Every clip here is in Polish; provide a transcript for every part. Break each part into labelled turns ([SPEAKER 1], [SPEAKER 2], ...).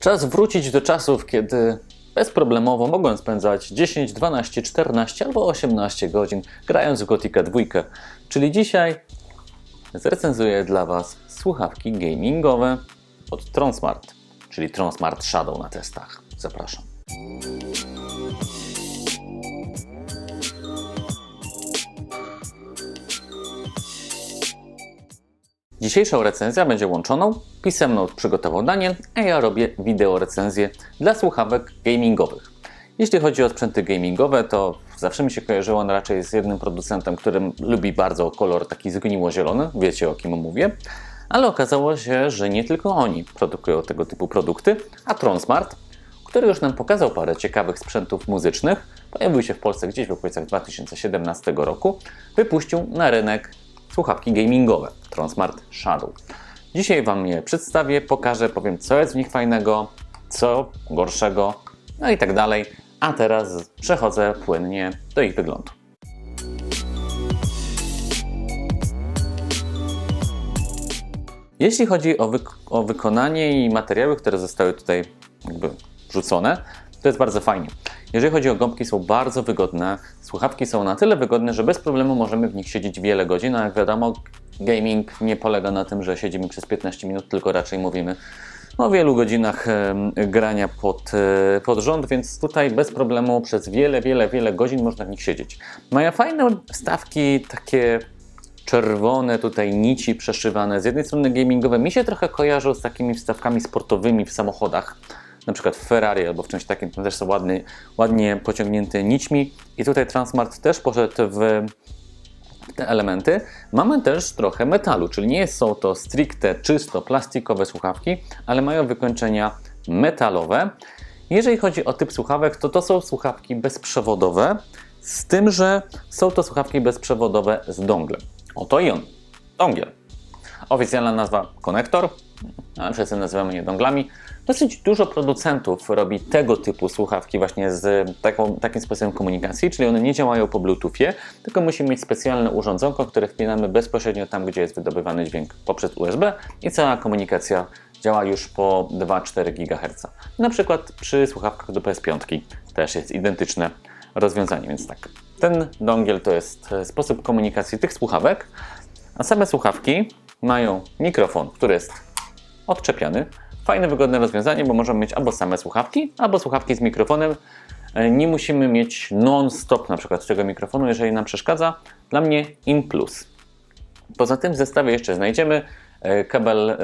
[SPEAKER 1] Czas wrócić do czasów, kiedy bezproblemowo mogłem spędzać 10, 12, 14 albo 18 godzin grając w Gothica 2. Czyli dzisiaj zrecenzuję dla Was słuchawki gamingowe od Tronsmart, czyli Tronsmart Shadow na testach. Zapraszam. Dzisiejsza recenzja będzie łączoną, pisemną przygotował Daniel, a ja robię wideo recenzję dla słuchawek gamingowych. Jeśli chodzi o sprzęty gamingowe, to zawsze mi się kojarzyło on raczej z jednym producentem, który lubi bardzo kolor taki zgniło-zielony, wiecie o kim mówię, ale okazało się, że nie tylko oni produkują tego typu produkty, a Tronsmart, który już nam pokazał parę ciekawych sprzętów muzycznych, pojawił się w Polsce gdzieś w okolicach 2017 roku, wypuścił na rynek słuchawki gamingowe Tronsmart Shadow. Dzisiaj Wam je przedstawię, pokażę, powiem co jest w nich fajnego, co gorszego, no i tak dalej. A teraz przechodzę płynnie do ich wyglądu. Jeśli chodzi o wykonanie i materiały, które zostały tutaj wrzucone, to jest bardzo fajnie. Jeżeli chodzi o gąbki, są bardzo wygodne. Słuchawki są na tyle wygodne, że bez problemu możemy w nich siedzieć wiele godzin, a jak wiadomo, gaming nie polega na tym, że siedzimy przez 15 minut, tylko raczej mówimy o wielu godzinach grania pod rząd, więc tutaj bez problemu przez wiele godzin można w nich siedzieć. Mają fajne wstawki, takie czerwone tutaj nici przeszywane. Z jednej strony gamingowe mi się trochę kojarzą z takimi wstawkami sportowymi w samochodach, na przykład w Ferrari albo w czymś takim, to też są ładnie pociągnięte nićmi. I tutaj Tronsmart też poszedł w te elementy. Mamy też trochę metalu, czyli nie są to stricte czysto plastikowe słuchawki, ale mają wykończenia metalowe. Jeżeli chodzi o typ słuchawek, to są słuchawki bezprzewodowe, z tym, że są to słuchawki bezprzewodowe z donglem. Oto i on, dongiel. Oficjalna nazwa konektor, a wszyscy nazywamy je donglami. Dosyć dużo producentów robi tego typu słuchawki właśnie z takim sposobem komunikacji, czyli one nie działają po Bluetoothie, tylko musimy mieć specjalne urządzonko, które wpinamy bezpośrednio tam, gdzie jest wydobywany dźwięk poprzez USB i cała komunikacja działa już po 2-4 GHz. Na przykład przy słuchawkach do PS5 też jest identyczne rozwiązanie, więc tak. Ten dongiel to jest sposób komunikacji tych słuchawek, a same słuchawki mają mikrofon, który jest odczepiany. Fajne, wygodne rozwiązanie, bo możemy mieć albo same słuchawki, albo słuchawki z mikrofonem. Nie musimy mieć non-stop na przykład tego mikrofonu, jeżeli nam przeszkadza. Dla mnie in plus. Poza tym w zestawie jeszcze znajdziemy kabel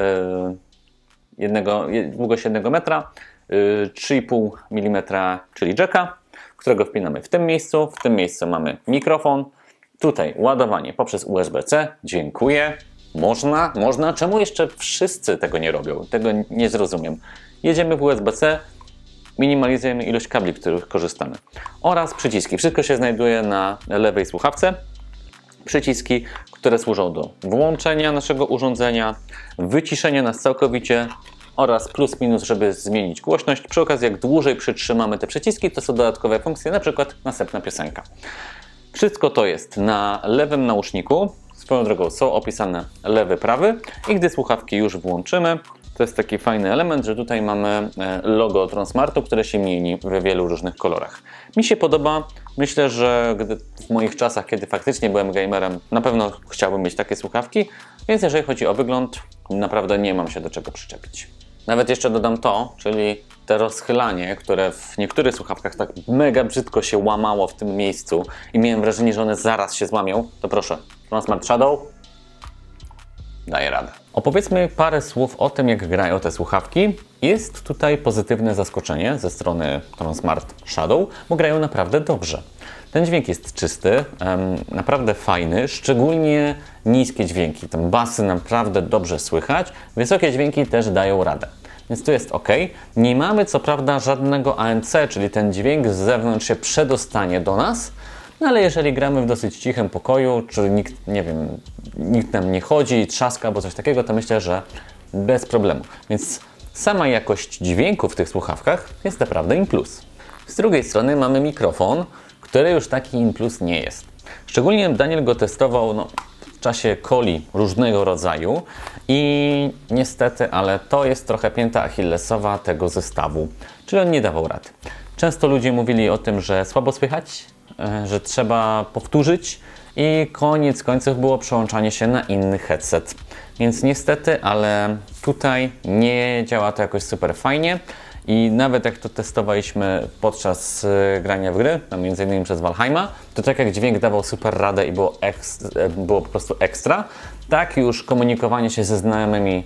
[SPEAKER 1] długość 1 metra, 3,5 mm, czyli jacka, którego wpinamy w tym miejscu. W tym miejscu mamy mikrofon. Tutaj ładowanie poprzez USB-C. Dziękuję. Można. Czemu jeszcze wszyscy tego nie robią? Tego nie zrozumiem. Jedziemy w USB-C, minimalizujemy ilość kabli, których korzystamy. Oraz przyciski. Wszystko się znajduje na lewej słuchawce. Przyciski, które służą do włączenia naszego urządzenia, wyciszenia nas całkowicie oraz plus minus, żeby zmienić głośność. Przy okazji, jak dłużej przytrzymamy te przyciski, to są dodatkowe funkcje, na przykład następna piosenka. Wszystko to jest na lewym nauszniku. Swoją drogą są opisane lewy, prawy i gdy słuchawki już włączymy, to jest taki fajny element, że tutaj mamy logo Tronsmartu, które się mieni w wielu różnych kolorach. Mi się podoba, myślę, że w moich czasach, kiedy faktycznie byłem gamerem, na pewno chciałbym mieć takie słuchawki, więc jeżeli chodzi o wygląd, naprawdę nie mam się do czego przyczepić. Nawet jeszcze dodam to, czyli te rozchylanie, które w niektórych słuchawkach tak mega brzydko się łamało w tym miejscu i miałem wrażenie, że one zaraz się złamią, to proszę, Tronsmart Shadow daje radę. Opowiedzmy parę słów o tym, jak grają te słuchawki. Jest tutaj pozytywne zaskoczenie ze strony Tronsmart Shadow, bo grają naprawdę dobrze. Ten dźwięk jest czysty, naprawdę fajny, szczególnie niskie dźwięki. Te basy naprawdę dobrze słychać, wysokie dźwięki też dają radę. Więc tu jest ok. Nie mamy co prawda żadnego ANC, czyli ten dźwięk z zewnątrz się przedostanie do nas, no ale jeżeli gramy w dosyć cichym pokoju, czy nikt nam nie chodzi, trzaska albo coś takiego, to myślę, że bez problemu. Więc sama jakość dźwięku w tych słuchawkach jest naprawdę in plus. Z drugiej strony mamy mikrofon, który już taki in plus nie jest. Szczególnie Daniel go testował czasie coli różnego rodzaju i niestety, ale to jest trochę pięta achillesowa tego zestawu, czyli on nie dawał rady. Często ludzie mówili o tym, że słabo słychać, że trzeba powtórzyć i koniec końców było przełączanie się na inny headset. Więc niestety, ale tutaj nie działa to jakoś super fajnie i nawet jak to testowaliśmy podczas grania w gry, no między innymi przez Valheima, to tak jak dźwięk dawał super radę i było po prostu ekstra, tak już komunikowanie się ze znajomymi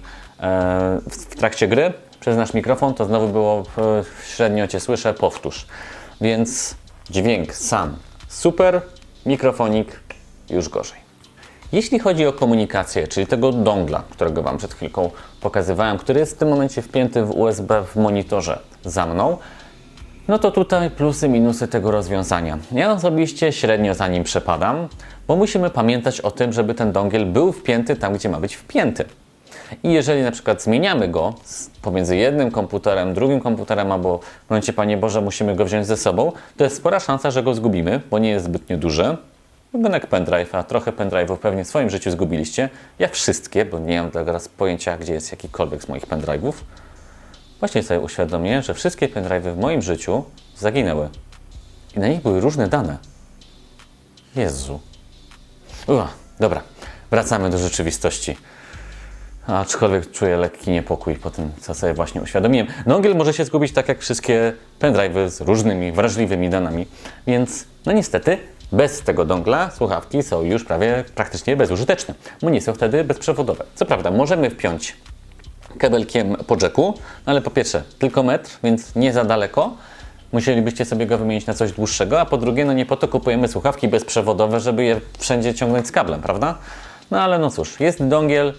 [SPEAKER 1] w trakcie gry przez nasz mikrofon to znowu było średnio Cię słyszę, powtórz. Więc dźwięk sam super, mikrofonik już gorzej. Jeśli chodzi o komunikację, czyli tego dongla, którego Wam przed chwilką pokazywałem, który jest w tym momencie wpięty w USB w monitorze za mną, no to tutaj plusy, minusy tego rozwiązania. Ja osobiście średnio za nim przepadam, bo musimy pamiętać o tym, żeby ten dongiel był wpięty tam, gdzie ma być wpięty. I jeżeli na przykład zmieniamy go pomiędzy jednym komputerem, drugim komputerem, albo w momencie, Panie Boże, musimy go wziąć ze sobą, to jest spora szansa, że go zgubimy, bo nie jest zbytnio duży. Rynek pendrive, a trochę pendrive'ów pewnie w swoim życiu zgubiliście. Ja wszystkie, bo nie mam teraz pojęcia, gdzie jest jakikolwiek z moich pendrive'ów. Właśnie sobie uświadomiłem, że wszystkie pendrive'y w moim życiu zaginęły. I na nich były różne dane. Jezu. Dobra, wracamy do rzeczywistości. Aczkolwiek czuję lekki niepokój po tym, co sobie właśnie uświadomiłem. Dongiel może się zgubić tak jak wszystkie pendrive'y z różnymi wrażliwymi danymi, więc no niestety bez tego dongla słuchawki są już praktycznie bezużyteczne, bo nie są wtedy bezprzewodowe. Co prawda możemy wpiąć kabelkiem po jacku, ale po pierwsze tylko metr, więc nie za daleko. Musielibyście sobie go wymienić na coś dłuższego, a po drugie, no nie po to kupujemy słuchawki bezprzewodowe, żeby je wszędzie ciągnąć z kablem, prawda? No ale no cóż, jest dongiel.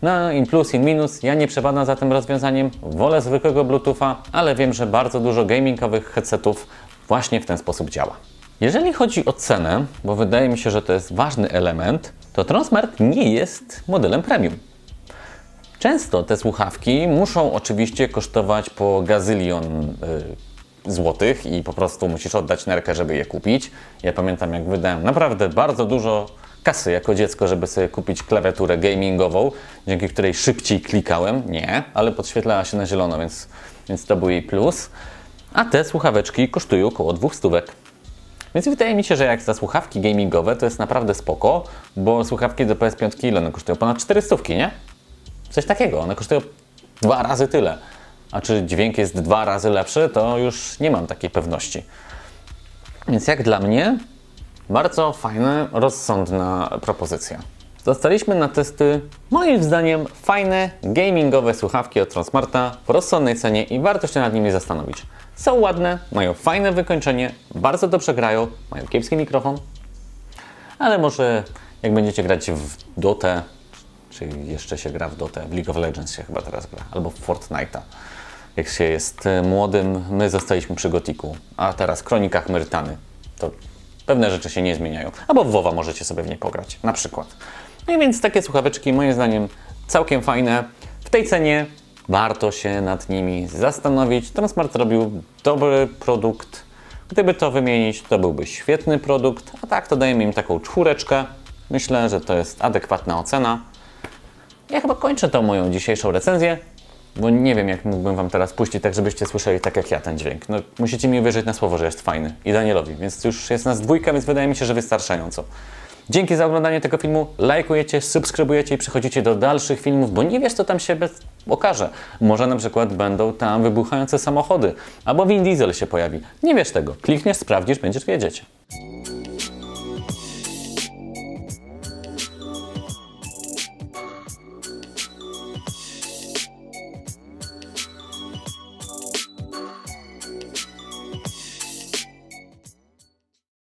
[SPEAKER 1] No, in plus, in minus. Ja nie przepadam za tym rozwiązaniem. Wolę zwykłego Bluetootha, ale wiem, że bardzo dużo gamingowych headsetów właśnie w ten sposób działa. Jeżeli chodzi o cenę, bo wydaje mi się, że to jest ważny element, to Tronsmart nie jest modelem premium. Często te słuchawki muszą oczywiście kosztować po gazylion złotych i po prostu musisz oddać nerkę, żeby je kupić. Ja pamiętam, jak wydałem naprawdę bardzo dużo kasy jako dziecko, żeby sobie kupić klawiaturę gamingową, dzięki której szybciej klikałem. Nie, ale podświetlała się na zielono, więc to był jej plus. A te słuchaweczki kosztują około 200. Więc wydaje mi się, że jak za słuchawki gamingowe to jest naprawdę spoko, bo słuchawki do PS5 ile one kosztują? Ponad 400, nie? Coś takiego, one kosztują 2 razy tyle. A czy dźwięk jest 2 razy lepszy, to już nie mam takiej pewności. Więc jak dla mnie bardzo fajna, rozsądna propozycja. Dostaliśmy na testy, moim zdaniem, fajne gamingowe słuchawki od Tronsmarta w rozsądnej cenie i warto się nad nimi zastanowić. Są ładne, mają fajne wykończenie, bardzo dobrze grają, mają kiepski mikrofon, ale może jak będziecie grać w Dotę, czy jeszcze się gra w Dotę, w League of Legends się chyba teraz gra, albo w Fortnite'a. Jak się jest młodym, my zostaliśmy przy Gothicu, a teraz Kronikach Myrtany, to pewne rzeczy się nie zmieniają. Albo w WoWa możecie sobie w nie pograć, na przykład. No i więc takie słuchaweczki, moim zdaniem, całkiem fajne. W tej cenie warto się nad nimi zastanowić. Tronsmart zrobił dobry produkt. Gdyby to wymienić, to byłby świetny produkt. A tak, to dajemy im taką 4. Myślę, że to jest adekwatna ocena. Ja chyba kończę tą moją dzisiejszą recenzję, bo nie wiem, jak mógłbym Wam teraz puścić, tak żebyście słyszeli tak jak ja ten dźwięk. No, musicie mi uwierzyć na słowo, że jest fajny. I Danielowi, więc już jest nas 2, więc wydaje mi się, że wystarczająco. Dzięki za oglądanie tego filmu. Lajkujecie, subskrybujecie i przechodzicie do dalszych filmów, bo nie wiesz, co tam się okaże. Może na przykład będą tam wybuchające samochody, albo Vin Diesel się pojawi. Nie wiesz tego. Klikniesz, sprawdzisz, będziesz wiedzieć.